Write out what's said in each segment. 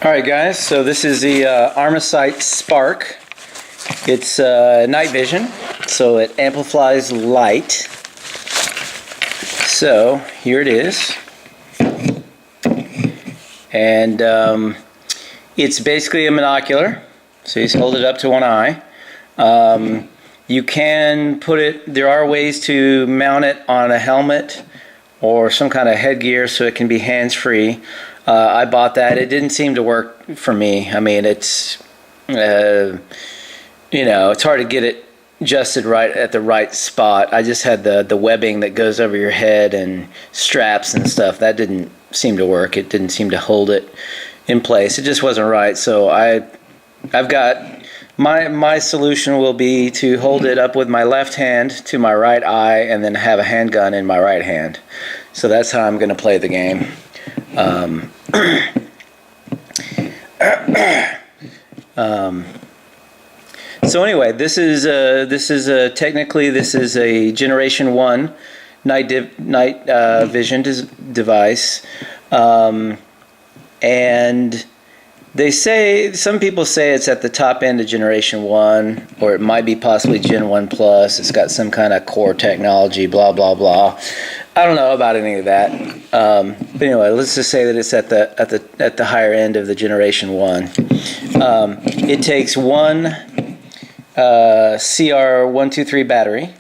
Alright guys, so this is the Armasight Spark. It's night vision, so it amplifies light. So here it is. And it's basically a monocular, so you just hold it up to one eye. You can put it, there are ways to mount it on a helmet or some kind of headgear so it can be hands-free. I bought that. It didn't seem to work for me. I mean, it's, you know, it's hard to get it adjusted right at the right spot. I just had the webbing that goes over your head and straps and stuff. That didn't seem to work. It didn't seem to hold it in place. It just wasn't right. So I've got, my solution will be to hold it up with my left hand to my right eye and then have a handgun in my right hand. So that's how I'm going to play the game. So anyway, this is technically this is a Generation 1 night vision device, and they say, some people say it's at the top end of Generation 1, or it might be possibly Gen 1 Plus. It's got some kind of core technology, blah blah blah. I don't know about any of that. But anyway, let's just say that it's at the higher end of the Generation 1. It takes one CR123 battery,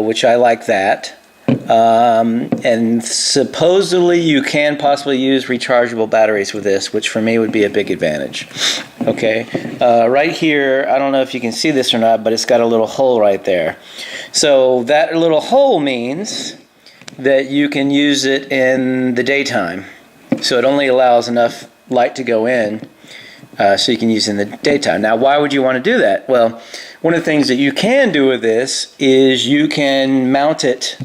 which I like that. And supposedly you can possibly use rechargeable batteries with this, which for me would be a big advantage. Okay, right here, I don't know if you can see this or not, but it's got a little hole right there. So that little hole means that you can use it in the daytime. So it only allows enough light to go in, so you can use it in the daytime. Now, why would you want to do that? Well, one of the things that you can do with this is you can mount it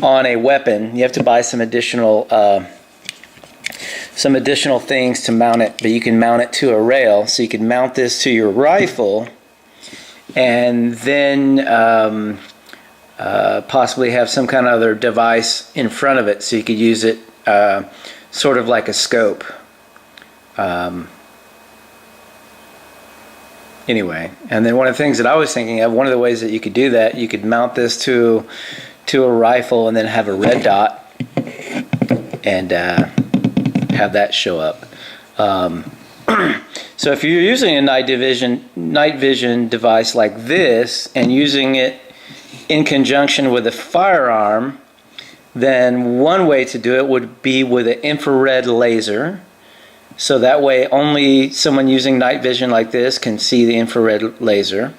on a weapon. You have to buy some additional things to mount it, but you can mount it to a rail. So you can mount this to your rifle, and then possibly have some kind of other device in front of it, so you could use it sort of like a scope. Anyway, and then one of the things that I was thinking of, one of the ways that you could do that, you could mount this to a rifle and then have a red dot and have that show up. So if you're using a night vision device like this and using it in conjunction with a firearm, then one way to do it would be with an infrared laser. So that way only someone using night vision like this can see the infrared laser.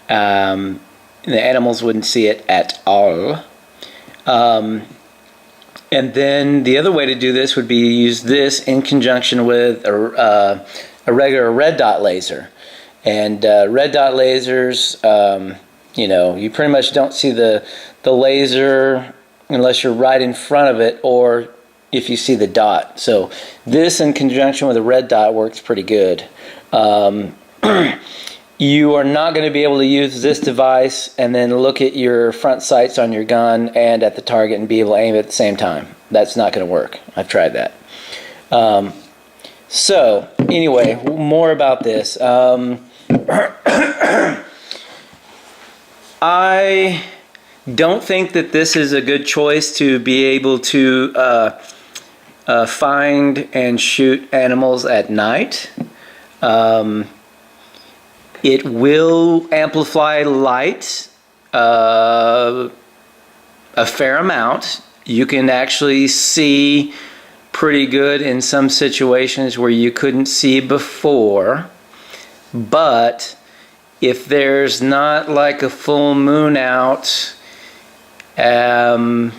The animals wouldn't see it at all. And then the other way to do this would be to use this in conjunction with a regular red dot laser. And red dot lasers, you know, you pretty much don't see the laser unless you're right in front of it, or if you see the dot. So this in conjunction with a red dot works pretty good. You are not going to be able to use this device and then look at your front sights on your gun and at the target and be able to aim at the same time. That's not going to work. I've tried that. So anyway, more about this. I don't think that this is a good choice to be able to find and shoot animals at night. It will amplify light a fair amount. You can actually see pretty good in some situations where you couldn't see before. But if there's not like a full moon out, then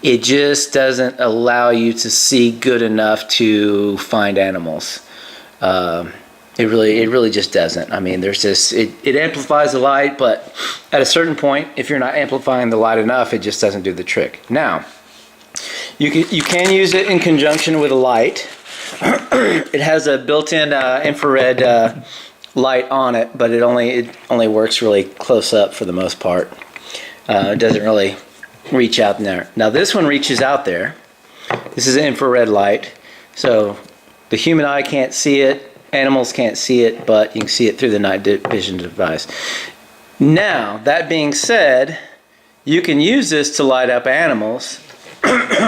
it just doesn't allow you to see good enough to find animals. It really just doesn't. I mean, there's this, it amplifies the light, but at a certain point, if you're not amplifying the light enough, it just doesn't do the trick. Now, you can use it in conjunction with a light. It has a built-in infrared light on it, but it only works really close up for the most part. It doesn't really reach out in there. Now this one reaches out there. This is an infrared light, so The human eye can't see it. Animals can't see it, but you can see it through the night vision device. Now, that being said, you can use this to light up animals. But,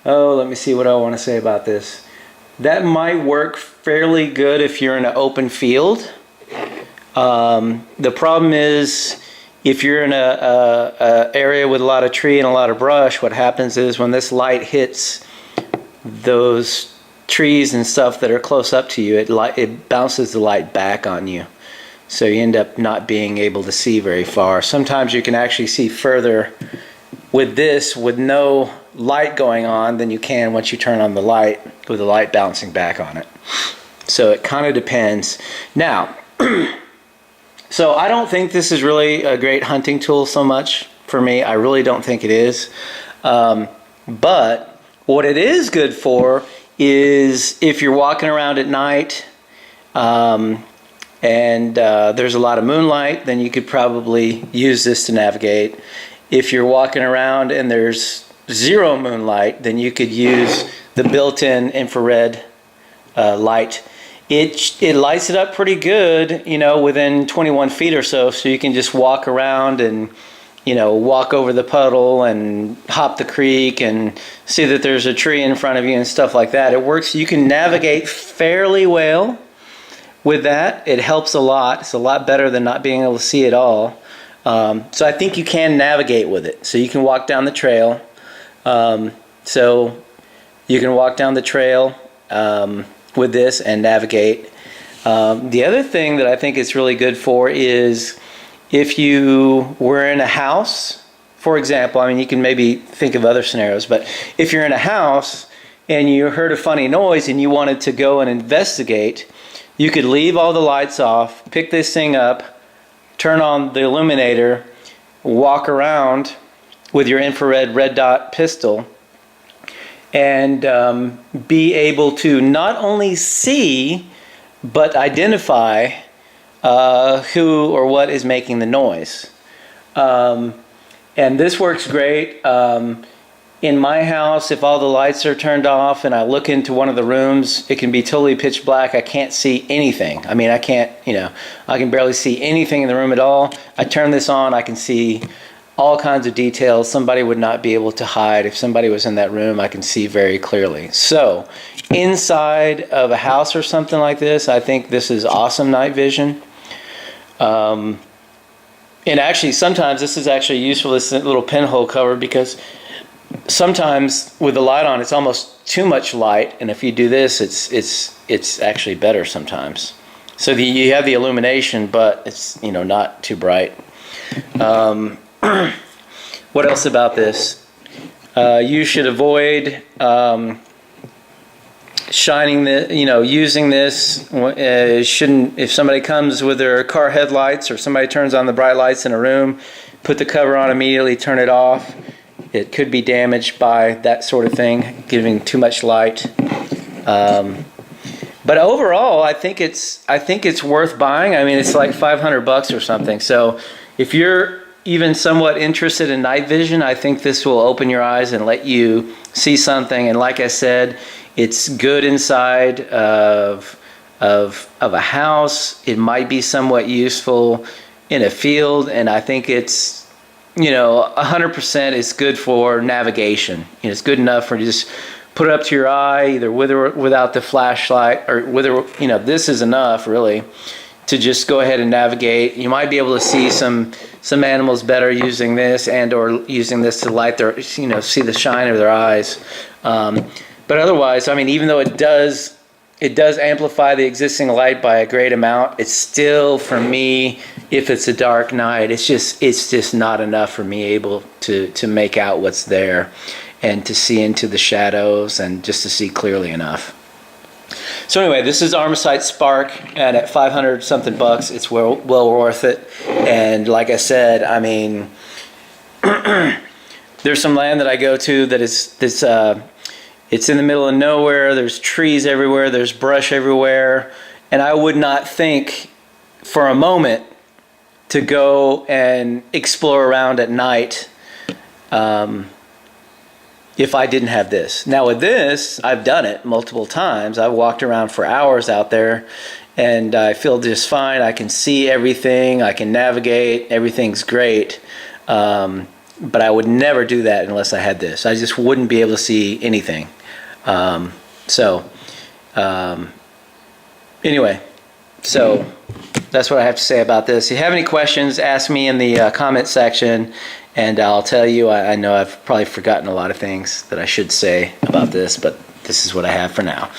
let me see what I want to say about this. That might work fairly good if you're in an open field. The problem is, if you're in a area with a lot of tree and a lot of brush, what happens is when this light hits those trees and stuff that are close up to you, it bounces the light back on you. So you end up not being able to see very far. Sometimes you can actually see further with this with no light going on than you can once you turn on the light with the light bouncing back on it. So it kind of depends. Now, so I don't think this is really a great hunting tool so much for me. I really don't think it is. But what it is good for is if you're walking around at night and there's a lot of moonlight, then you could probably use this to navigate. If you're walking around and there's zero moonlight, then you could use the built-in infrared light. It lights it up pretty good, within 21 feet or so you can just walk around and, walk over the puddle and hop the creek and see that there's a tree in front of you and stuff like that. It works. You can navigate fairly well with that. It helps a lot. It's a lot better than not being able to see at all. So I think you can navigate with it. So you can walk down the trail. So you can walk down the trail with this and navigate. The other thing that I think it's really good for is if you were in a house, for example, you can maybe think of other scenarios, but if you're in a house and you heard a funny noise and you wanted to go and investigate, you could leave all the lights off, pick this thing up, turn on the illuminator, walk around with your infrared red dot pistol, and be able to not only see but identify who or what is making the noise. And this works great. In my house, if all the lights are turned off and I look into one of the rooms, it can be totally pitch black. I can't see anything. I can't, I can barely see anything in the room at all. I turn this on, I can see all kinds of details. Somebody would not be able to hide. If somebody was in that room, I can see very clearly. So inside of a house or something like this, I think this is awesome night vision. And actually, sometimes this is actually useful, this little pinhole cover, because sometimes with the light on, it's almost too much light, and if you do this, it's actually better sometimes. So you have the illumination, but it's not too bright. What else about this? You should avoid shining the, using this. Shouldn't, if somebody comes with their car headlights or somebody turns on the bright lights in a room, put the cover on immediately, turn it off. It could be damaged by that sort of thing, giving too much light. But overall, I think it's worth buying. It's like $500 or something. So if you're even somewhat interested in night vision, I think this will open your eyes and let you see something. And like I said, it's good inside of a house. It might be somewhat useful in a field, and I think it's 100% is good for navigation. It's good enough for just put it up to your eye, either with or without the flashlight, or whether this is enough really to just go ahead and navigate. You might be able to see some animals better using this, and or using this to light their see the shine of their eyes. But otherwise, even though it does amplify the existing light by a great amount, it's still, for me, if it's a dark night, it's just not enough for me able to make out what's there and to see into the shadows and just to see clearly enough. So anyway, this is Armasight Spark, and at $500 something bucks, it's well worth it. And like I said, there's some land that I go to that it's in the middle of nowhere. There's trees everywhere. There's brush everywhere. And I would not think for a moment to go and explore around at night if I didn't have this. Now with this, I've done it multiple times. I've walked around for hours out there and I feel just fine. I can see everything, I can navigate, everything's great. But I would never do that unless I had this. I just wouldn't be able to see anything. Anyway, so that's what I have to say about this. If you have any questions, ask me in the comment section, and I'll tell you. I know I've probably forgotten a lot of things that I should say about this, but this is what I have for now.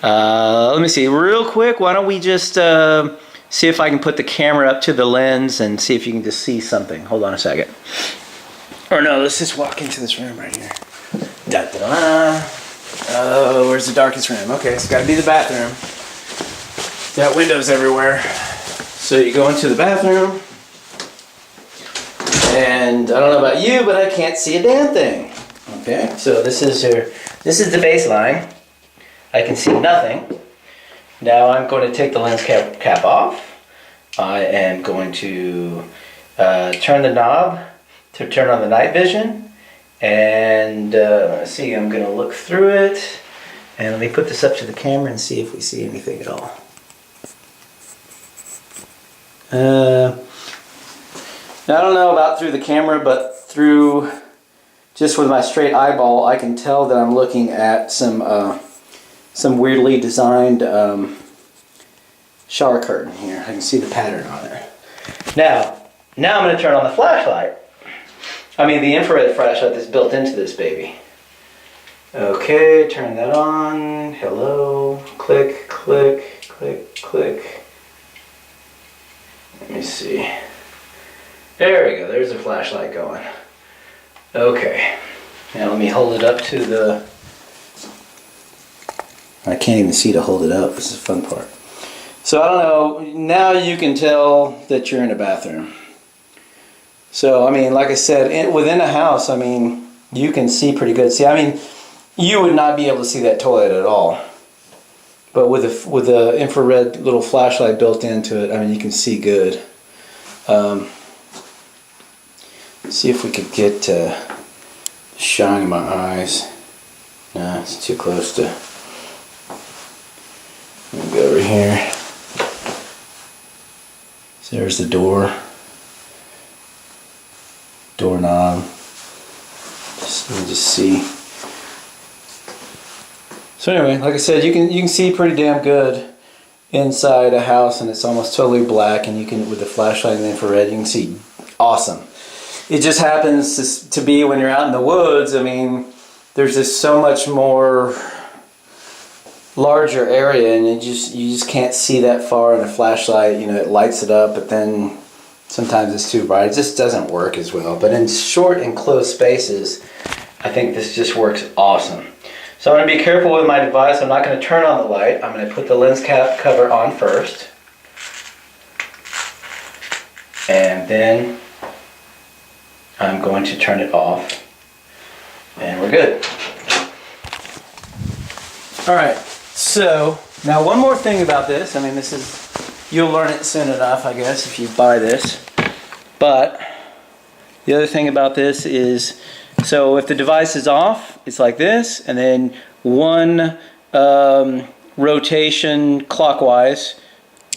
Let me see, real quick, why don't we just see if I can put the camera up to the lens and see if you can just see something. Hold on a second. Or no, let's just walk into this room right here. Da-da-da. Oh, where's the darkest room? Okay, it's got to be the bathroom. Got windows everywhere. So you go into the bathroom, and I don't know about you, but I can't see a damn thing. Okay, so this is the baseline. I can see nothing. Now I'm going to take the lens cap off. I am going to turn the knob to turn on the night vision, and let's see, I'm going to look through it, and let me put this up to the camera and see if we see anything at all. Now, I don't know about through the camera, but through just with my straight eyeball, I can tell that I'm looking at some weirdly designed shower curtain here. I can see the pattern on it. Now I'm going to turn on the flashlight. I mean the infrared flashlight that's built into this baby. Okay, turn that on. Hello. Click, click, click, click. Let me see. There we go. There's the flashlight going. Okay. Now let me hold it up to the... I can't even see to hold it up. This is the fun part. So I don't know. Now you can tell that you're in a bathroom. So, I mean, like I said, within a house, I mean, you can see pretty good. See, I mean, you would not be able to see that toilet at all. But with the infrared little flashlight built into it, I mean, you can see good. See if we could get shine in my eyes. No, it's too close to... Let me go over here. So there's the door. Doorknob. Let me just see. So anyway, like I said, you can see pretty damn good inside a house, and it's almost totally black, and you can, with the flashlight and the infrared, you can see awesome. It just happens to be when you're out in the woods, I mean, there's just so much more larger area, and you just can't see that far in a flashlight. You know, it lights it up, but then sometimes it's too bright. It just doesn't work as well. But in short and closed spaces, I think this just works awesome. So I'm going to be careful with my device. I'm not going to turn on the light. I'm going to put the lens cap cover on first. And then I'm going to turn it off. And we're good. Alright, so now one more thing about this. I mean, this is... You'll learn it soon enough, I guess, if you buy this. But the other thing about this is, so if the device is off, it's like this, and then one rotation clockwise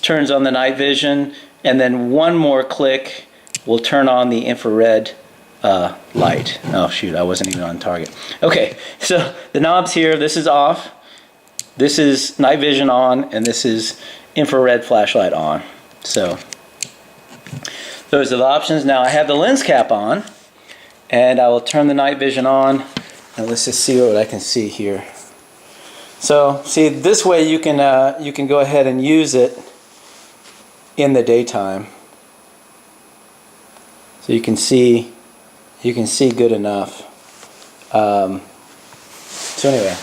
turns on the night vision, and then one more click will turn on the infrared light. Oh shoot, I wasn't even on target. Okay, so the knob's here, this is off, this is night vision on, and this is infrared flashlight on. So those are the options. Now I have the lens cap on, and I will turn the night vision on, and let's just see what I can see here. So see, this way you can go ahead and use it in the daytime, so you can see good enough. So anyway.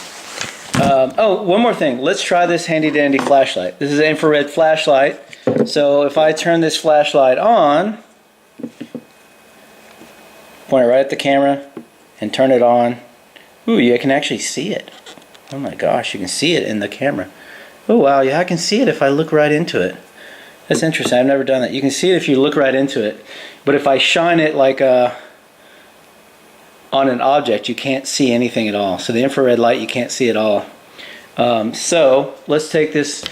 Oh, one more thing. Let's try this handy dandy flashlight. This is an infrared flashlight. So if I turn this flashlight on, point it right at the camera and turn it on. Ooh, you can actually see it. Oh my gosh, you can see it in the camera. Oh wow, yeah, I can see it if I look right into it. That's interesting. I've never done that. You can see it if you look right into it. But if I shine it like a... on an object, you can't see anything at all. So the infrared light, you can't see at all. So let's take this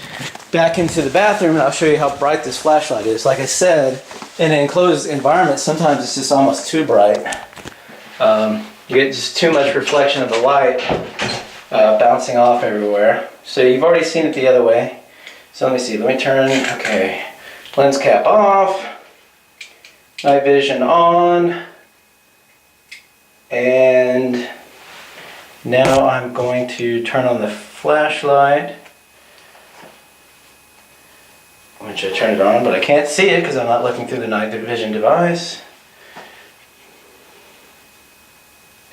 back into the bathroom and I'll show you how bright this flashlight is. Like I said, in an enclosed environment, sometimes it's just almost too bright. You get just too much reflection of the light bouncing off everywhere. So you've already seen it the other way. So let me see, let me turn, okay, lens cap off, night vision on, and now I'm going to turn on the flashlight, which I turned it on, but I can't see it because I'm not looking through the night vision device.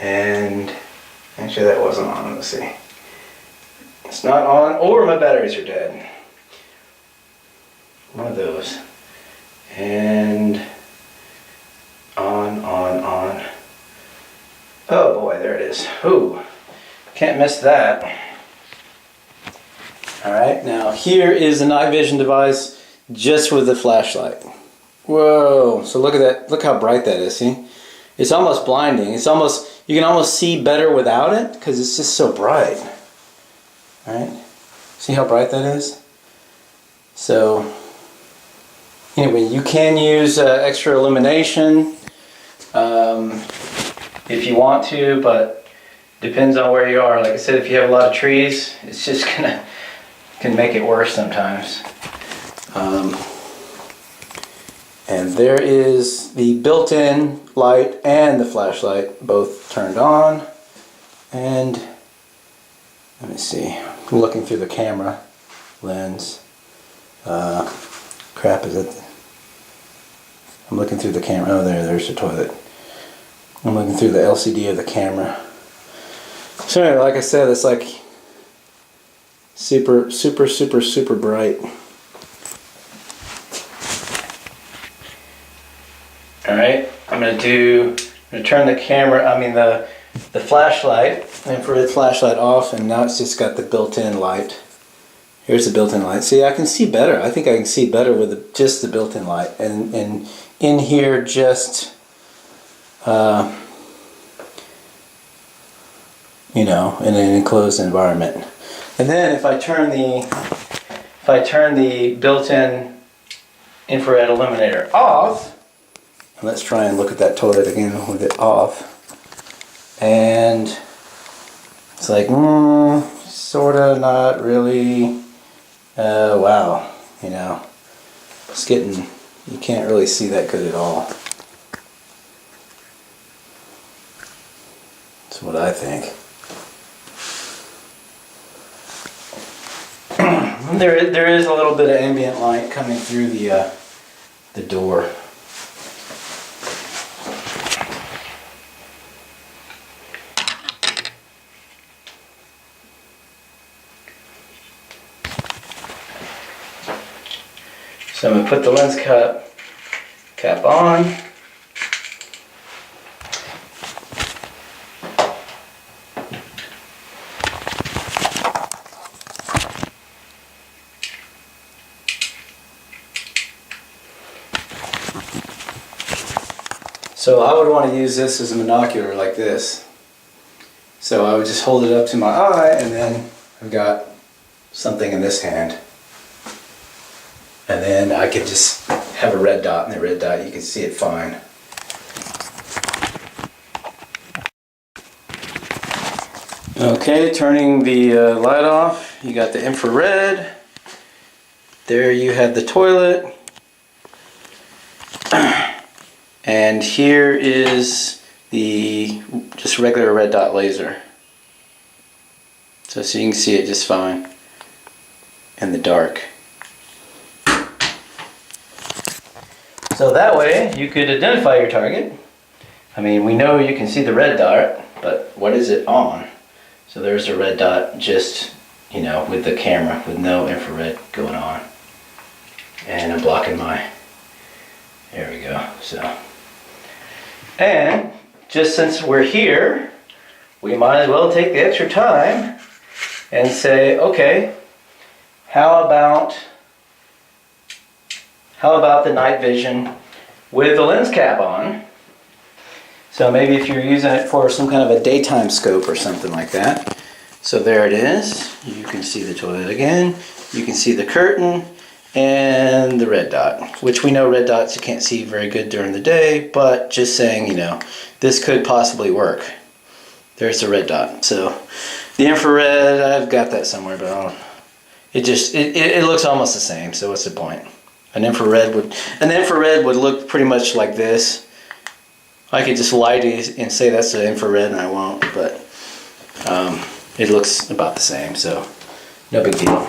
And actually that wasn't on, let's see. It's not on, or my batteries are dead. One of those. And on. Oh boy, there it is. Ooh, can't miss that. Alright, now here is the night vision device just with the flashlight. Whoa, so look at that, look how bright that is, see? It's almost blinding. It's almost, you can almost see better without it because it's just so bright. Alright, see how bright that is? So, anyway, you can use extra illumination if you want to, but depends on where you are. Like I said, if you have a lot of trees, it's just can make it worse sometimes. And there is the built-in light and the flashlight both turned on. And let me see, I'm looking through the camera lens. Crap, is it? I'm looking through the camera. Oh, there's the toilet. I'm looking through the LCD of the camera. So anyway, like I said, it's like super bright. Alright, I'm going to turn the camera, the flashlight, infrared flashlight off, and now it's just got the built-in light. Here's the built-in light. See, I can see better. I think I can see better with just the built-in light. And in here, just, you know, in an enclosed environment. And then if I turn the built-in infrared illuminator off, let's try and look at that toilet again with it off. And it's like, sorta, not really. Wow, you know, it's getting, you can't really see that good at all. That's what I think. There is a little bit of ambient light coming through the door. So I'm going to put the lens cap on. So I would want to use this as a binocular like this. So I would just hold it up to my eye and then I've got something in this hand. And then I could just have a red dot, and the red dot you can see it fine. Okay, turning the light off, you got the infrared. There you have the toilet. And here is the just regular red dot laser. So you can see it just fine in the dark. So that way you could identify your target. I mean, we know you can see the red dot, but what is it on? So there's a red dot just, you know, with the camera with no infrared going on. And I'm blocking my, there we go, so. And just since we're here, we might as well take the extra time and say, okay, how about the night vision with the lens cap on? So maybe if you're using it for some kind of a daytime scope or something like that. So there it is. You can see the toilet again. You can see the curtain and the red dot, which we know red dots you can't see very good during the day, but just saying, you know, this could possibly work. There's the red dot. So the infrared, I've got that somewhere, but I don't, it looks almost the same, so what's the point? An infrared would look pretty much like this. I could just light it and say that's the infrared, and I won't, but it looks about the same, so no big deal.